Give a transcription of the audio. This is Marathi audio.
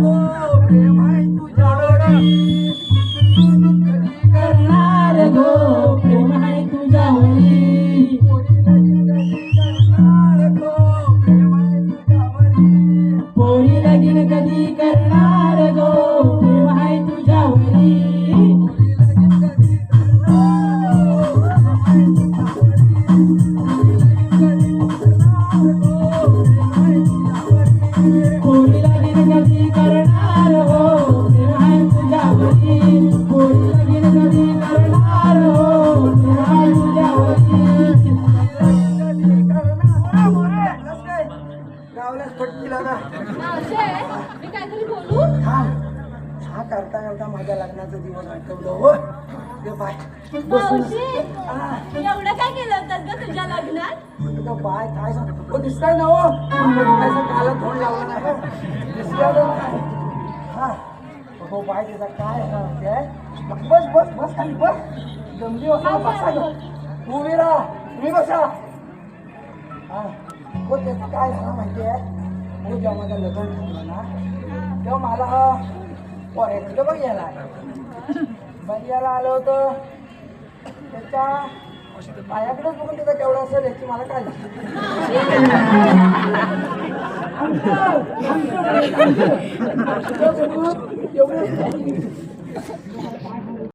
गो प्रेम आहे तुझ्यावरी करणार गो प्रेम आहे तुझ्यावरी पोरी लगीन कधी करणार गो प्रेम आहे तुझ्यावरी पोरी लगीन कधी करणार गो प्रेम आहे तुझ्यावरी पोरी लगीन कधी करणार गो प्रेम आहे तुझ्यावरी गावल्यास पटकीला ना मावशे, मी काहीतरी बोलू? हा करता करता माझ्या लग्नाचा दिवस आठवलं हो ये बाय मावशी, एवढं काय केलं होतं ग तुझ्या लग्नात? तुझा बाय काय सांग हो दिसताय ना हो काय काला फोन लावला नाही दिसला हा हो बाय त्याचा काय म्हणते बस बस बस खाली बस जमली बसा बसा उभी राहा तुम्ही बसा हा हो त्याचं काय झालं माहिती आहे हो जेव्हा माझं लग्न ठरलं ना तेव्हा मला फॉरेनकडे बघायला बघायला आलं होतं त्याच्या पायाकडेच बघून त्याचा केवढा असेल याची मला काय एवढे